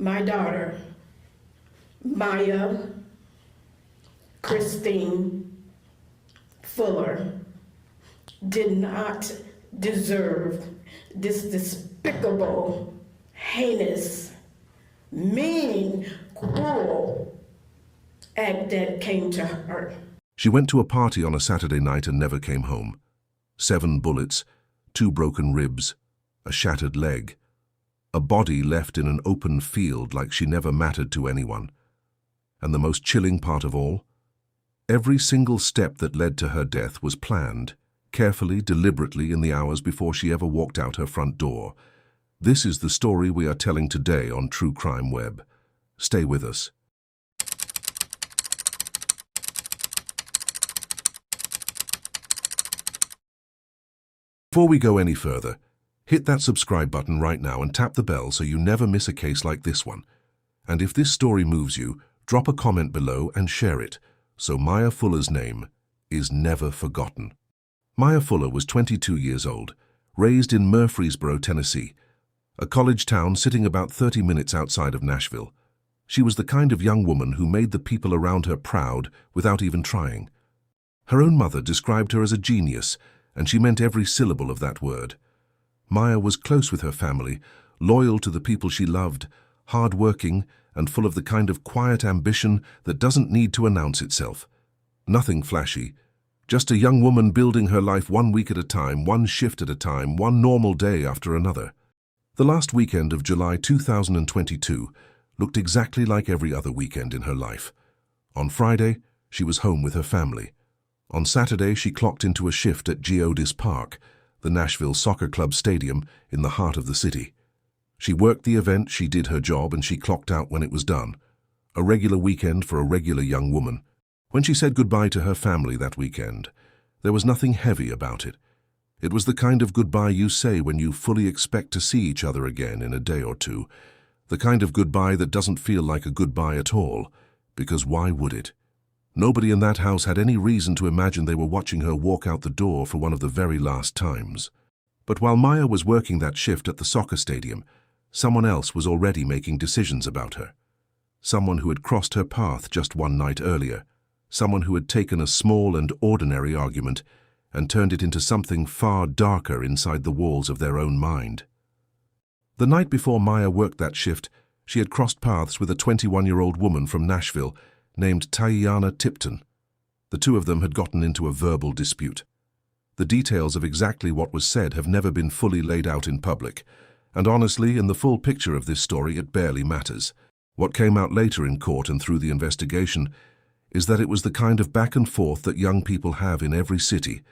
My daughter, Maya Christine Fuller, did not deserve this despicable, heinous, mean, cruel act that came to her. She went to a party on a Saturday night and never came home. 7 bullets, 2 broken ribs, a shattered leg. A body left in an open field like she never mattered to anyone. And the most chilling part of all? Every single step that led to her death was planned, carefully, deliberately in the hours before she ever walked out her front door. This is the story we are telling today on True Crime Web. Stay with us. Before we go any further, hit that subscribe button right now and tap the bell so you never miss a case like this one. And if this story moves you, drop a comment below and share it, so Maya Fuller's name is never forgotten. Maya Fuller was 22 years old, raised in Murfreesboro, Tennessee, a college town sitting about 30 minutes outside of Nashville. She was the kind of young woman who made the people around her proud without even trying. Her own mother described her as a genius, and she meant every syllable of that word. Maya was close with her family, loyal to the people she loved, hard-working, and full of the kind of quiet ambition that doesn't need to announce itself. Nothing flashy, just a young woman building her life one week at a time, one shift at a time, one normal day after another. The last weekend of July 2022 looked exactly like every other weekend in her life. On Friday, she was home with her family. On Saturday, she clocked into a shift at Geodis Park, the Nashville Soccer Club stadium in the heart of the city. She worked the event, she did her job, and she clocked out when it was done. A regular weekend for a regular young woman. When she said goodbye to her family that weekend, there was nothing heavy about it. It was the kind of goodbye you say when you fully expect to see each other again in a day or two. The kind of goodbye that doesn't feel like a goodbye at all, because why would it? Nobody in that house had any reason to imagine they were watching her walk out the door for one of the very last times. But while Maya was working that shift at the soccer stadium, someone else was already making decisions about her. Someone who had crossed her path just one night earlier. Someone who had taken a small and ordinary argument and turned it into something far darker inside the walls of their own mind. The night before Maya worked that shift, she had crossed paths with a 21-year-old woman from Nashville named Tiana Tipton. The two of them had gotten into a verbal dispute. The details of exactly what was said have never been fully laid out in public, and honestly, in the full picture of this story, it barely matters. What came out later in court and through the investigation is that it was the kind of back and forth that young people have in every city,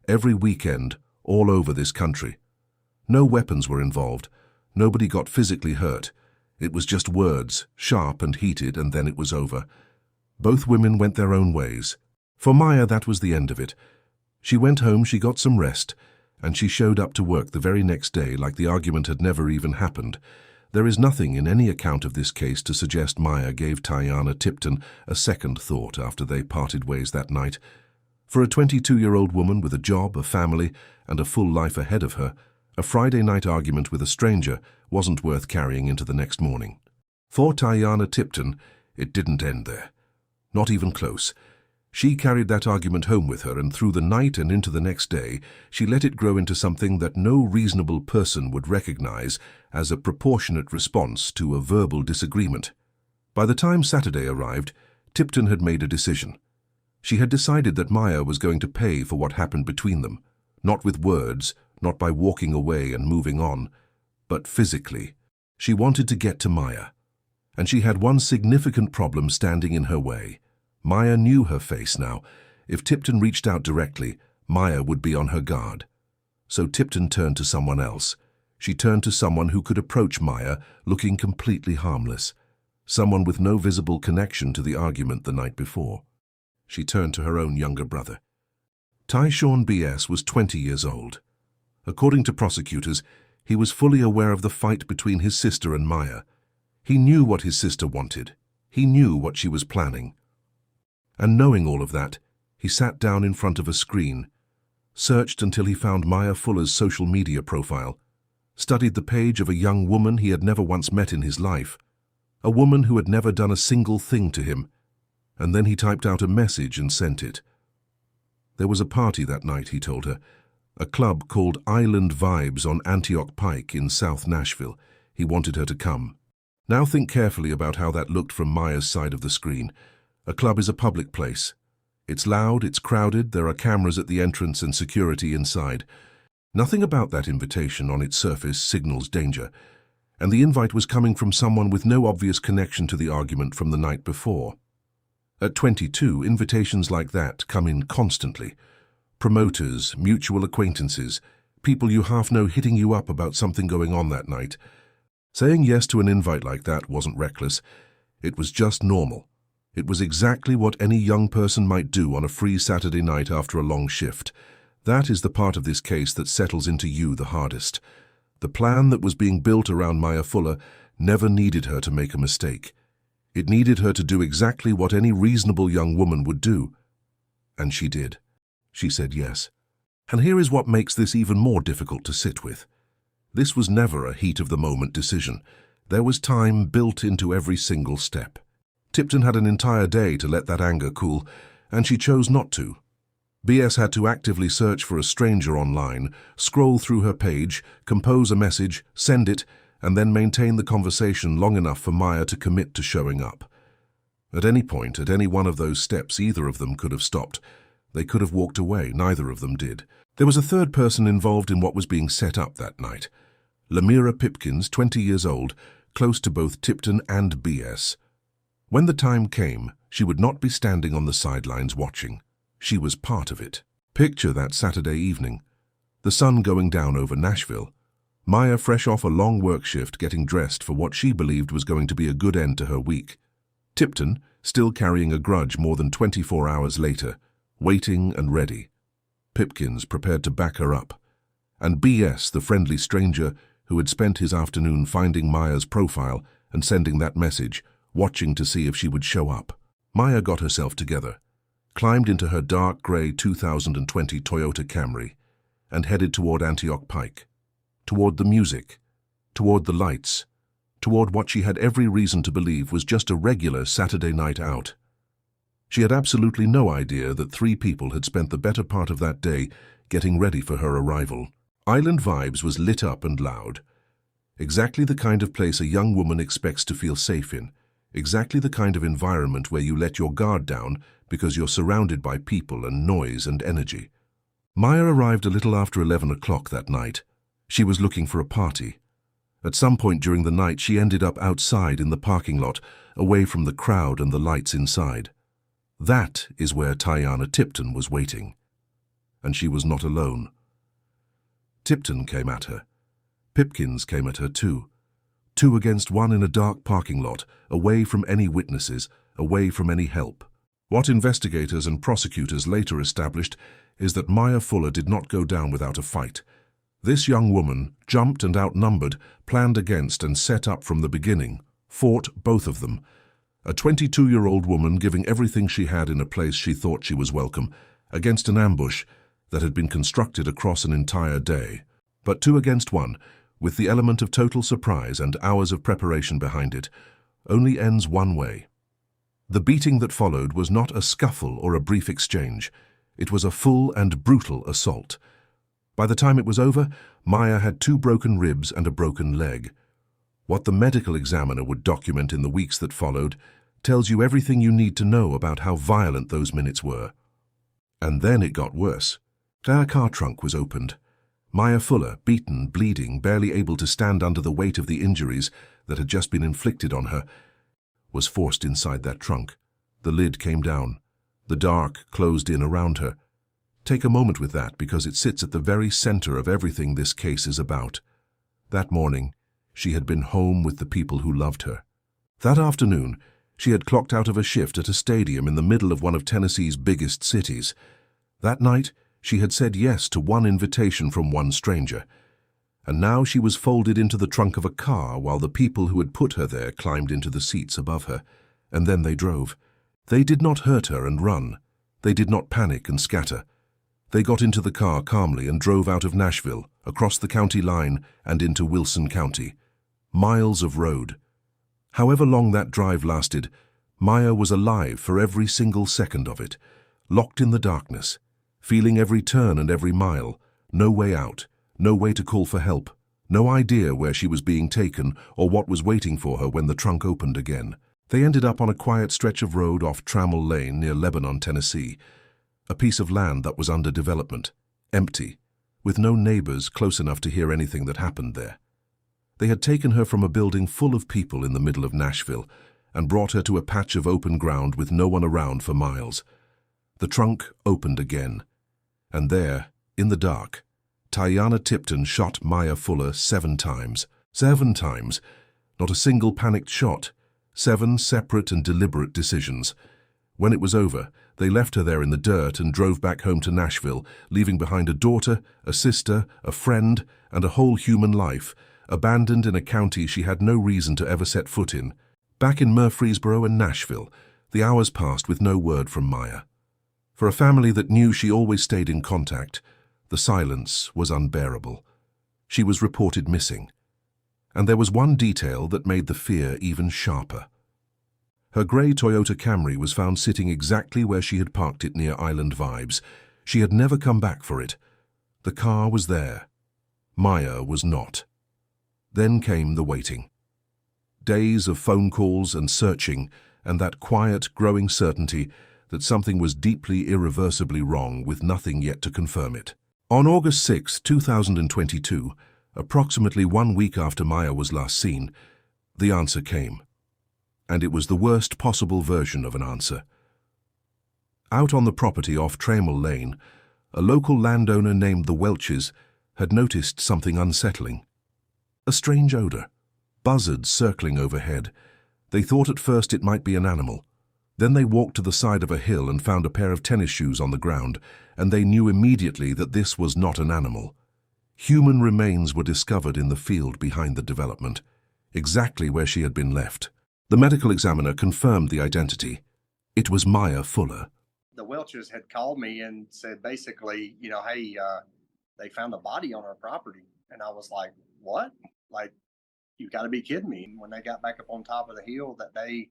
every weekend, all over this country. No weapons were involved. Nobody got physically hurt. It was just words, sharp and heated, and then it was over. Both women went their own ways. For Maya, that was the end of it. She went home, she got some rest, and she showed up to work the very next day like the argument had never even happened. There is nothing in any account of this case to suggest Maya gave Tiana Tipton a second thought after they parted ways that night. For a 22-year-old woman with a job, a family, and a full life ahead of her, a Friday night argument with a stranger wasn't worth carrying into the next morning. For Tiana Tipton, it didn't end there. Not even close. She carried that argument home with her, and through the night and into the next day, she let it grow into something that no reasonable person would recognize as a proportionate response to a verbal disagreement. By the time Saturday arrived, Tipton had made a decision. She had decided that Maya was going to pay for what happened between them, not with words, not by walking away and moving on, but physically. She wanted to get to Maya. And she had one significant problem standing in her way. Maya knew her face now. If Tipton reached out directly, Maya would be on her guard. So Tipton turned to someone else. She turned to someone who could approach Maya looking completely harmless. Someone with no visible connection to the argument the night before. She turned to her own younger brother. Tyshawn B.S. was 20 years old. According to prosecutors, he was fully aware of the fight between his sister and Maya. He knew what his sister wanted. He knew what she was planning. And knowing all of that, he sat down in front of a screen, searched until he found Maya Fuller's social media profile, studied the page of a young woman he had never once met in his life, A woman who had never done a single thing to him. And then he typed out a message and sent it. There was a party that night, he told her. A club called Island Vibes on Antioch Pike in South Nashville. He wanted her to come. Now think carefully about how that looked from Maya's side of the screen. A club is a public place. It's loud, it's crowded, there are cameras at the entrance and security inside. Nothing about that invitation on its surface signals danger, and the invite was coming from someone with no obvious connection to the argument from the night before. At 22, invitations like that come in constantly. Promoters, mutual acquaintances, people you half know hitting you up about something going on that night. Saying yes to an invite like that wasn't reckless. It was just normal. It was exactly what any young person might do on a free Saturday night after a long shift. That is the part of this case that settles into you the hardest. The plan that was being built around Maya Fuller never needed her to make a mistake. It needed her to do exactly what any reasonable young woman would do. And she did. She said yes. And here is what makes this even more difficult to sit with. This was never a heat-of-the-moment decision. There was time built into every single step. Tipton had an entire day to let that anger cool, and she chose not to. BS had to actively search for a stranger online, scroll through her page, compose a message, send it, and then maintain the conversation long enough for Maya to commit to showing up. At any point, at any one of those steps, either of them could have stopped. They could have walked away. Neither of them did. There was a third person involved in what was being set up that night. Lamira Pipkins, 20 years old, close to both Tipton and BS. When the time came, she would not be standing on the sidelines watching. She was part of it. Picture that Saturday evening. The sun going down over Nashville. Maya fresh off a long work shift getting dressed for what she believed was going to be a good end to her week. Tipton, still carrying a grudge more than 24 hours later, waiting and ready. Pipkins prepared to back her up. And BS, the friendly stranger who had spent his afternoon finding Maya's profile and sending that message, watching to see if she would show up. Maya got herself together, climbed into her dark grey 2020 Toyota Camry, and headed toward Antioch Pike, toward the music, toward the lights, toward what she had every reason to believe was just a regular Saturday night out. She had absolutely no idea that 3 people had spent the better part of that day getting ready for her arrival. Island Vibes was lit up and loud. Exactly the kind of place a young woman expects to feel safe in. Exactly the kind of environment where you let your guard down because you're surrounded by people and noise and energy. Maya arrived a little after 11 o'clock that night. She was looking for a party. At some point during the night, she ended up outside in the parking lot, away from the crowd and the lights inside. That is where Tiana Tipton was waiting. And she was not alone. Tipton came at her. Pipkins came at her too. 2 against 1 in a dark parking lot, away from any witnesses, away from any help. What investigators and prosecutors later established is that Maya Fuller did not go down without a fight. This young woman, jumped and outnumbered, planned against and set up from the beginning, fought both of them. A 22-year-old woman giving everything she had in a place she thought she was welcome, against an ambush that had been constructed across an entire day. But 2 against 1, with the element of total surprise and hours of preparation behind it, only ends one way. The beating that followed was not a scuffle or a brief exchange. It was a full and brutal assault. By the time it was over, Maya had 2 broken ribs and a broken leg. What the medical examiner would document in the weeks that followed tells you everything you need to know about how violent those minutes were. And then it got worse. Her car trunk was opened. Maya Fuller, beaten, bleeding, barely able to stand under the weight of the injuries that had just been inflicted on her, was forced inside that trunk. The lid came down. The dark closed in around her. Take a moment with that because it sits at the very center of everything this case is about. That morning, she had been home with the people who loved her. That afternoon, she had clocked out of a shift at a stadium in the middle of one of Tennessee's biggest cities. That night, she had said yes to 1 invitation from 1 stranger. And now she was folded into the trunk of a car while the people who had put her there climbed into the seats above her. And then they drove. They did not hurt her and run. They did not panic and scatter. They got into the car calmly and drove out of Nashville, across the county line and into Wilson County. Miles of road. However long that drive lasted, Maya was alive for every single second of it, locked in the darkness, feeling every turn and every mile, no way out, no way to call for help, no idea where she was being taken or what was waiting for her when the trunk opened again. They ended up on a quiet stretch of road off Trammell Lane near Lebanon, Tennessee, a piece of land that was under development, empty, with no neighbors close enough to hear anything that happened there. They had taken her from a building full of people in the middle of Nashville and brought her to a patch of open ground with no one around for miles. The trunk opened again, and there, in the dark, Tiana Tipton shot Maya Fuller 7 times. 7 times, not a single panicked shot, 7 separate and deliberate decisions. When it was over, they left her there in the dirt and drove back home to Nashville, leaving behind a daughter, a sister, a friend, and a whole human life, abandoned in a county she had no reason to ever set foot in. Back in Murfreesboro and Nashville, the hours passed with no word from Maya. For a family that knew she always stayed in contact, the silence was unbearable. She was reported missing. And there was one detail that made the fear even sharper. Her grey Toyota Camry was found sitting exactly where she had parked it near Island Vibes. She had never come back for it. The car was there. Maya was not. Then came the waiting. Days of phone calls and searching, and that quiet, growing certainty that something was deeply, irreversibly wrong with nothing yet to confirm it. On August 6, 2022, approximately 1 week after Maya was last seen, the answer came. And it was the worst possible version of an answer. Out on the property off Trammell Lane, a local landowner named the Welches had noticed something unsettling. A strange odor, buzzards circling overhead. They thought at first it might be an animal. Then they walked to the side of a hill and found a pair of tennis shoes on the ground, and they knew immediately that this was not an animal. Human remains were discovered in the field behind the development, exactly where she had been left. The medical examiner confirmed the identity. It was Maya Fuller. The Welches had called me and said basically, hey, they found a body on our property. And I was like, what? Like, you've got to be kidding me. And when they got back up on top of the hill that day,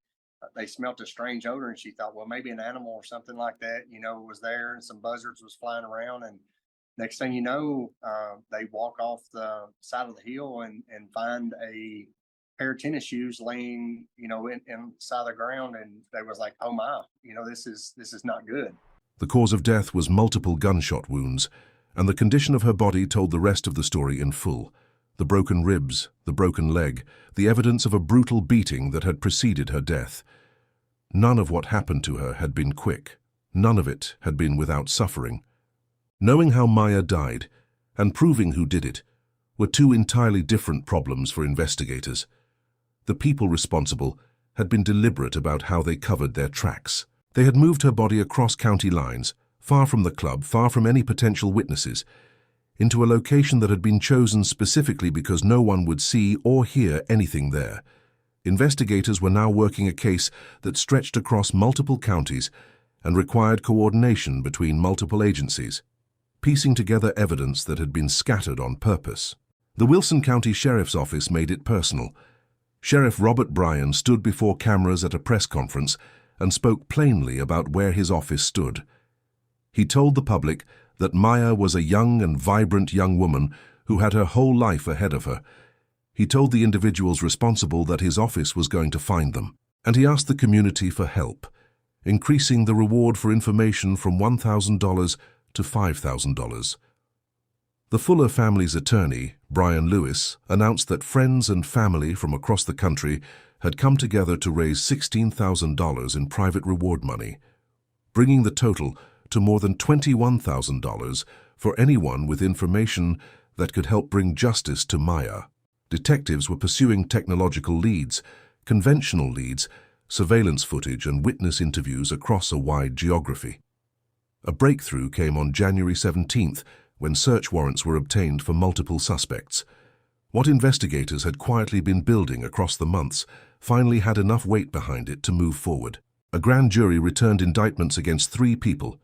they smelt a strange odor, and she thought, well, maybe an animal or something like that, was there, and some buzzards was flying around. And next thing you know, they walk off the side of the hill and find a pair of tennis shoes laying, inside the ground. And they was like, oh my, this is not good. The cause of death was multiple gunshot wounds, and the condition of her body told the rest of the story in full. The broken ribs, the broken leg, the evidence of a brutal beating that had preceded her death. None of what happened to her had been quick. None of it had been without suffering. Knowing how Maya died, and proving who did it, were 2 entirely different problems for investigators. The people responsible had been deliberate about how they covered their tracks. They had moved her body across county lines, far from the club, far from any potential witnesses, into a location that had been chosen specifically because no one would see or hear anything there. Investigators were now working a case that stretched across multiple counties and required coordination between multiple agencies, piecing together evidence that had been scattered on purpose. The Wilson County Sheriff's Office made it personal. Sheriff Robert Bryan stood before cameras at a press conference and spoke plainly about where his office stood. He told the public that Maya was a young and vibrant young woman who had her whole life ahead of her. He told the individuals responsible that his office was going to find them, and he asked the community for help, increasing the reward for information from $1,000 to $5,000. The Fuller family's attorney, Brian Lewis, announced that friends and family from across the country had come together to raise $16,000 in private reward money, bringing the total to more than $21,000 for anyone with information that could help bring justice to Maya. Detectives were pursuing technological leads, conventional leads, surveillance footage and witness interviews across a wide geography. A breakthrough came on January 17th when search warrants were obtained for multiple suspects. What investigators had quietly been building across the months finally had enough weight behind it to move forward. A grand jury returned indictments against 3 people: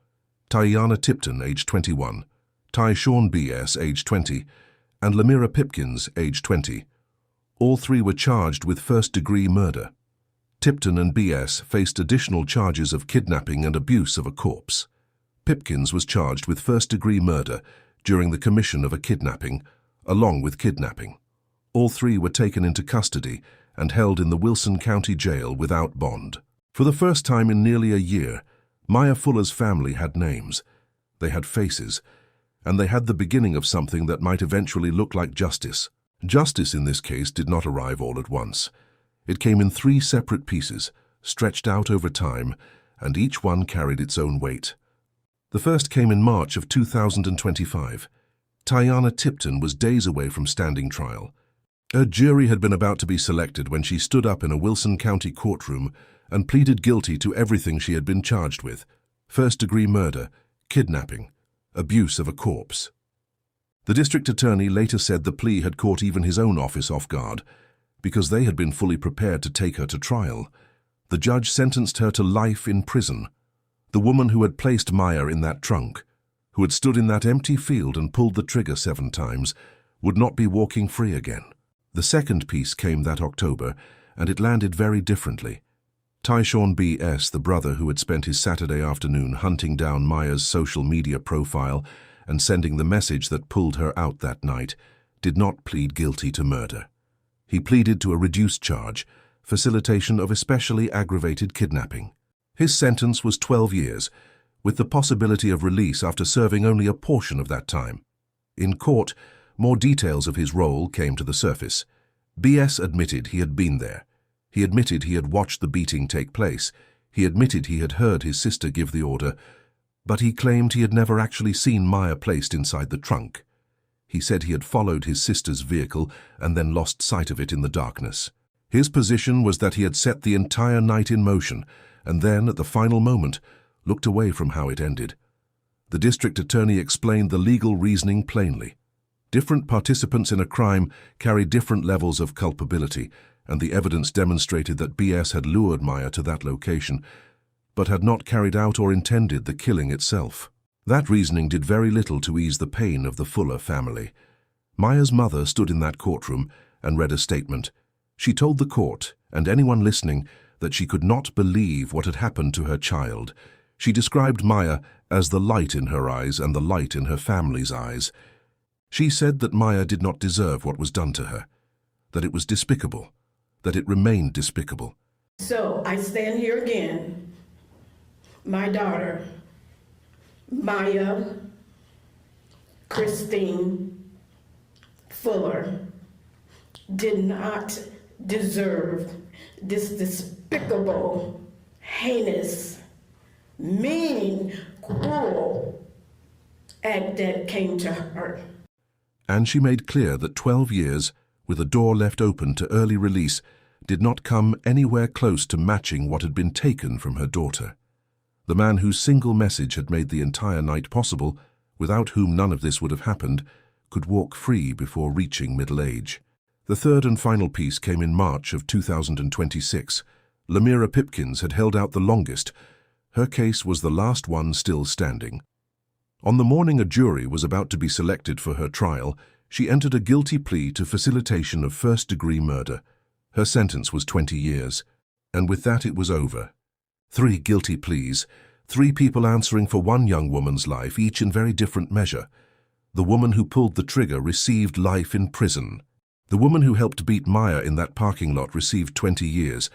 Tiana Tipton, age 21, Ty Sean B.S., age 20, and Lamira Pipkins, age 20. All three were charged with first-degree murder. Tipton and BS faced additional charges of kidnapping and abuse of a corpse. Pipkins was charged with first-degree murder during the commission of a kidnapping, along with kidnapping. All three were taken into custody and held in the Wilson County Jail without bond. For the first time in nearly a year, Maya Fuller's family had names. They had faces, and they had the beginning of something that might eventually look like justice. Justice in this case did not arrive all at once. It came in 3 separate pieces, stretched out over time, and each one carried its own weight. The first came in March of 2025. Tiana Tipton was days away from standing trial. Her jury had been about to be selected when she stood up in a Wilson County courtroom and pleaded guilty to everything she had been charged with: first-degree murder, kidnapping, abuse of a corpse. The district attorney later said the plea had caught even his own office off guard, because they had been fully prepared to take her to trial. The judge sentenced her to life in prison. The woman who had placed Maya in that trunk, who had stood in that empty field and pulled the trigger 7 times, would not be walking free again. The second piece came that October, and it landed very differently. Tyshawn B.S., the brother who had spent his Saturday afternoon hunting down Maya's social media profile and sending the message that pulled her out that night, did not plead guilty to murder. He pleaded to a reduced charge, facilitation of especially aggravated kidnapping. His sentence was 12 years, with the possibility of release after serving only a portion of that time. In court, more details of his role came to the surface. B.S. admitted he had been there. He admitted he had watched the beating take place. He admitted he had heard his sister give the order, but he claimed he had never actually seen Maya placed inside the trunk. He said he had followed his sister's vehicle and then lost sight of it in the darkness. His position was that he had set the entire night in motion and then, at the final moment, looked away from how it ended. The district attorney explained the legal reasoning plainly. Different participants in a crime carry different levels of culpability, and the evidence demonstrated that B.S. had lured Maya to that location, but had not carried out or intended the killing itself. That reasoning did very little to ease the pain of the Fuller family. Maya's mother stood in that courtroom and read a statement. She told the court, and anyone listening, that she could not believe what had happened to her child. She described Maya as the light in her eyes and the light in her family's eyes. She said that Maya did not deserve what was done to her, that it was despicable, that it remained despicable. So I stand here again. My daughter, Maya Christine Fuller, did not deserve this despicable, heinous, mean, cruel act that came to her. And she made clear that 12 years, with a door left open to early release, did not come anywhere close to matching what had been taken from her daughter. The man whose single message had made the entire night possible, without whom none of this would have happened, could walk free before reaching middle age. The third and final piece came in March of 2026. Lamira Pipkins had held out the longest. Her case was the last one still standing. On the morning a jury was about to be selected for her trial, she entered a guilty plea to facilitation of first-degree murder. Her sentence was 20 years, and with that it was over. 3 guilty pleas, 3 people answering for one young woman's life, each in very different measure. The woman who pulled the trigger received life in prison. The woman who helped beat Maya in that parking lot received 20 years.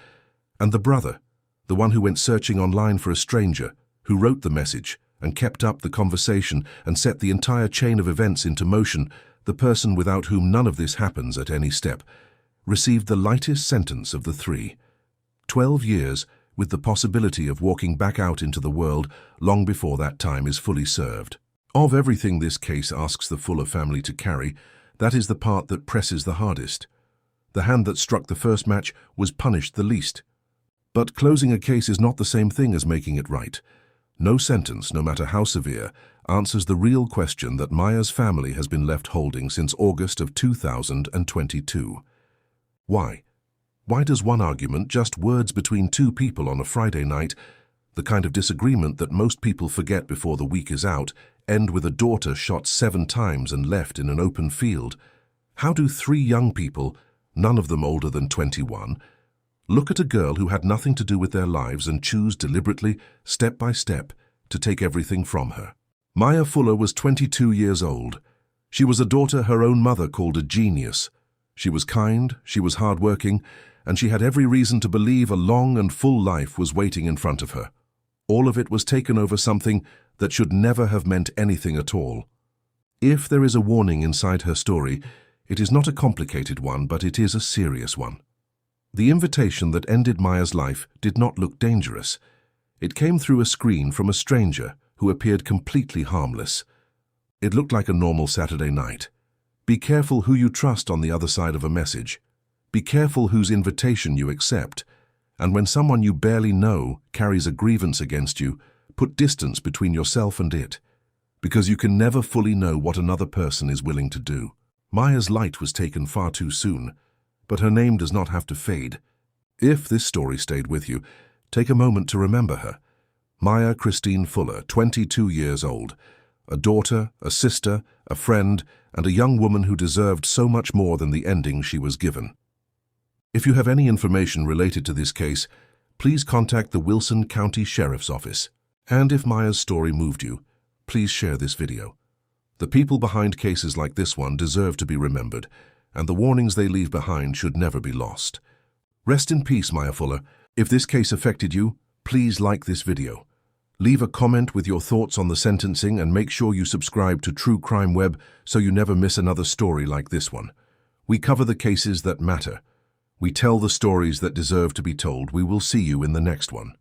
And the brother, the one who went searching online for a stranger, who wrote the message and kept up the conversation and set the entire chain of events into motion, the person without whom none of this happens at any step, received the lightest sentence of the 3. 12 years, with the possibility of walking back out into the world long before that time is fully served. Of everything this case asks the Fuller family to carry, that is the part that presses the hardest. The hand that struck the first match was punished the least. But closing a case is not the same thing as making it right. No sentence, no matter how severe, answers the real question that Maya's family has been left holding since August of 2022. Why? Why does one argument, just words between 2 people on a Friday night, the kind of disagreement that most people forget before the week is out, end with a daughter shot 7 times and left in an open field? How do 3 young people, none of them older than 21. Look at a girl who had nothing to do with their lives and choose deliberately, step by step, to take everything from her. Maya Fuller was 22 years old. She was a daughter her own mother called a genius. She was kind, she was hardworking, and she had every reason to believe a long and full life was waiting in front of her. All of it was taken over something that should never have meant anything at all. If there is a warning inside her story, it is not a complicated one, but it is a serious one. The invitation that ended Maya's life did not look dangerous. It came through a screen from a stranger who appeared completely harmless. It looked like a normal Saturday night. Be careful who you trust on the other side of a message. Be careful whose invitation you accept. And when someone you barely know carries a grievance against you, put distance between yourself and it, because you can never fully know what another person is willing to do. Maya's light was taken far too soon, but her name does not have to fade. If this story stayed with you, take a moment to remember her. Maya Christine Fuller, 22 years old, a daughter, a sister, a friend, and a young woman who deserved so much more than the ending she was given. If you have any information related to this case, please contact the Wilson County Sheriff's Office. And if Maya's story moved you, please share this video. The people behind cases like this one deserve to be remembered, and the warnings they leave behind should never be lost. Rest in peace, Maya Fuller. If this case affected you, please like this video. Leave a comment with your thoughts on the sentencing and make sure you subscribe to True Crime Web so you never miss another story like this one. We cover the cases that matter. We tell the stories that deserve to be told. We will see you in the next one.